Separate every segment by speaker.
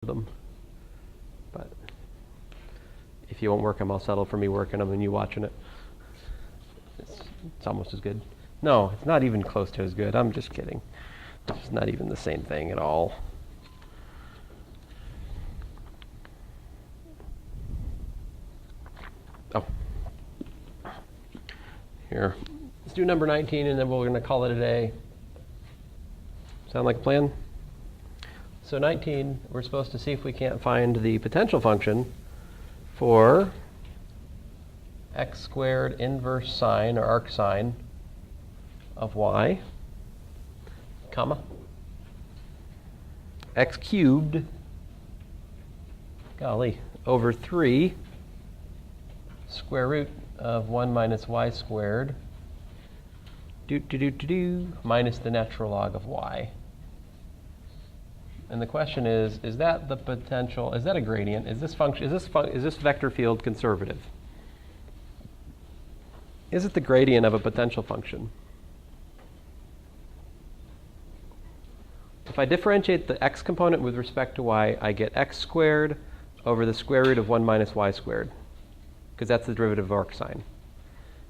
Speaker 1: them. But if you won't work them, I'll settle for me working them and you watching it. It's almost as good. No, it's not even close to as good. I'm just kidding. It's not even the same thing at all. Oh. Here. Let's do number 19 and then we're going to call it a day. Sound like a plan? So 19, we're supposed to see if we can't find the potential function for x squared inverse sine or arc sine of y, comma, x cubed, golly, over 3 square root of 1 minus y squared minus the natural log of y. And the question is that the potential, is that a gradient? Is this function, is this vector field conservative? Is it the gradient of a potential function? If I differentiate the x component with respect to y, I get x squared over the square root of 1 minus y squared, because that's the derivative of arc sine.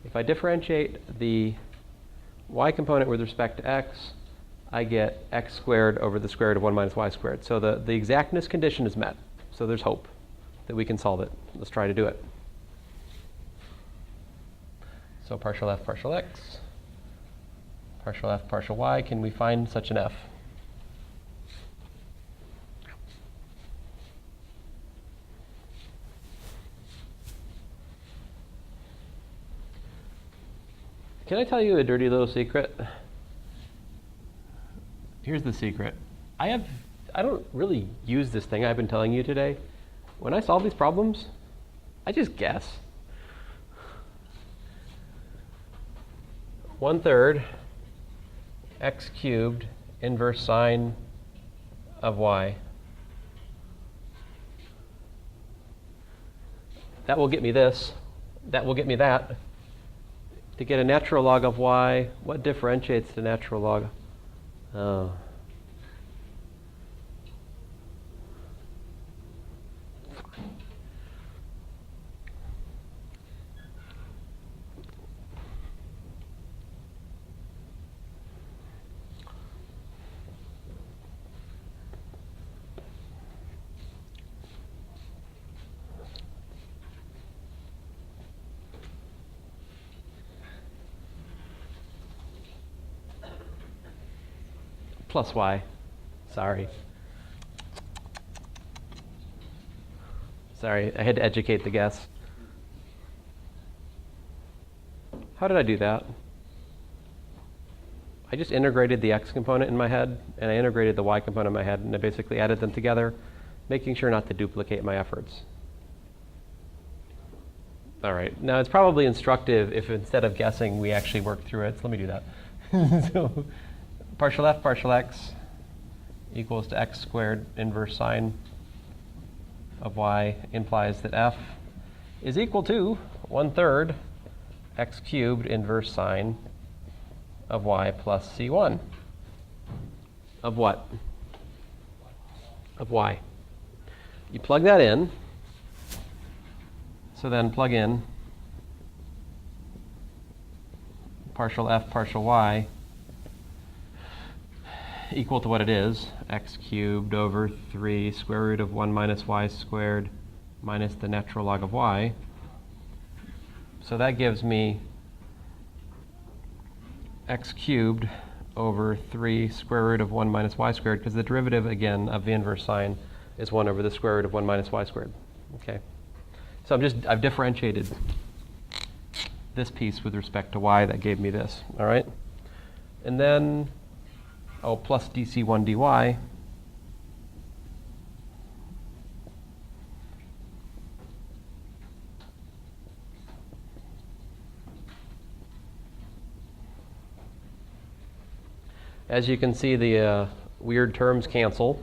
Speaker 1: If I differentiate the y component with respect to x, I get x squared over the square root of 1 minus y squared. So the exactness condition is met. So there's hope that we can solve it. Let's try to do it. So partial f, partial x, partial f, partial y. Can we find such an f? Can I tell you a dirty little secret? Here's the secret. I don't really use this thing I've been telling you today. When I solve these problems, I just guess. 1/3 x cubed inverse sine of y. That will get me this. That will get me that. To get a natural log of y, what differentiates the natural log? Oh. Plus y. Sorry. Sorry, I had to educate the guess. How did I do that? I just integrated the x component in my head, and I integrated the y component in my head, and I basically added them together, making sure not to duplicate my efforts. All right, now it's probably instructive if instead of guessing, we actually work through it. So let me do that. So, partial f, partial x equals to x squared inverse sine of y implies that f is equal to 1/3 x cubed inverse sine of y plus c1. Of what? Of y. You plug that in. So then plug in partial f, partial y equal to what it is, x cubed over 3 square root of 1 minus y squared minus the natural log of y. So that gives me x cubed over 3 square root of 1 minus y squared, because the derivative, again, of the inverse sine is 1 over the square root of 1 minus y squared. Okay. So I've differentiated this piece with respect to y. That gave me this, all right? And then plus dc1 dy as you can see, the weird terms cancel,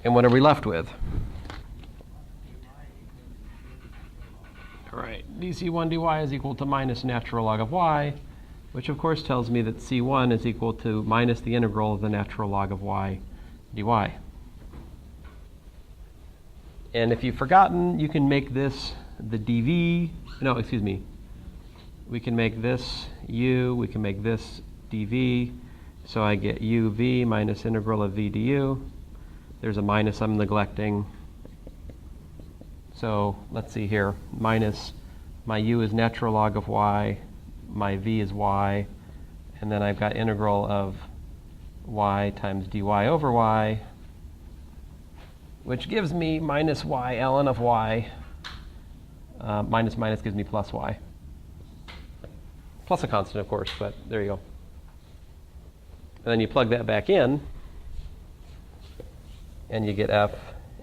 Speaker 1: and what are we left with? All right, dc1 dy is equal to minus natural log of y, which of course tells me that c1 is equal to minus the integral of the natural log of y dy. And if you've forgotten, you can make this the dv. No, excuse me. We can make this u. We can make this dv. So I get uv minus integral of v du. There's a minus I'm neglecting. So let's see here. Minus my u is natural log of y. My v is y. And then I've got integral of y times dy over y, which gives me minus y ln of y. Minus minus gives me plus y. Plus a constant, of course, but there you go. And then you plug that back in, and you get f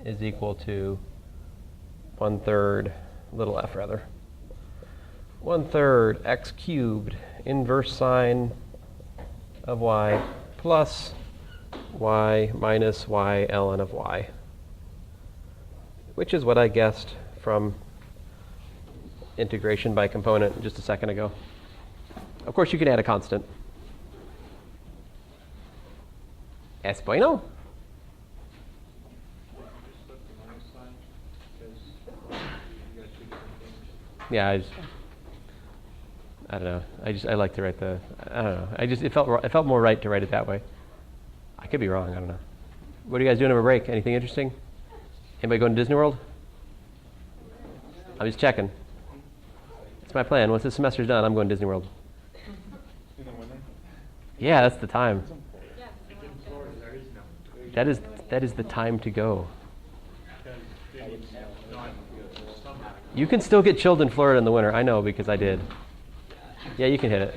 Speaker 1: is equal to 1/3, little f rather, 1/3 x cubed inverse sine of y plus y minus y ln of y, which is what I guessed from integration by component just a second ago. Of course, you can add a constant. Es bueno. Yeah, I don't know. I like to write the. I don't know. It felt more right to write it that way. I could be wrong. I don't know. What are you guys doing over break? Anything interesting? Anybody going to Disney World? I'm just checking. It's my plan. Once this semester's done, I'm going to Disney World. Yeah, that's the time. That is the time to go. You can still get chilled in Florida in the winter. I know because I did. Yeah, you can hit it.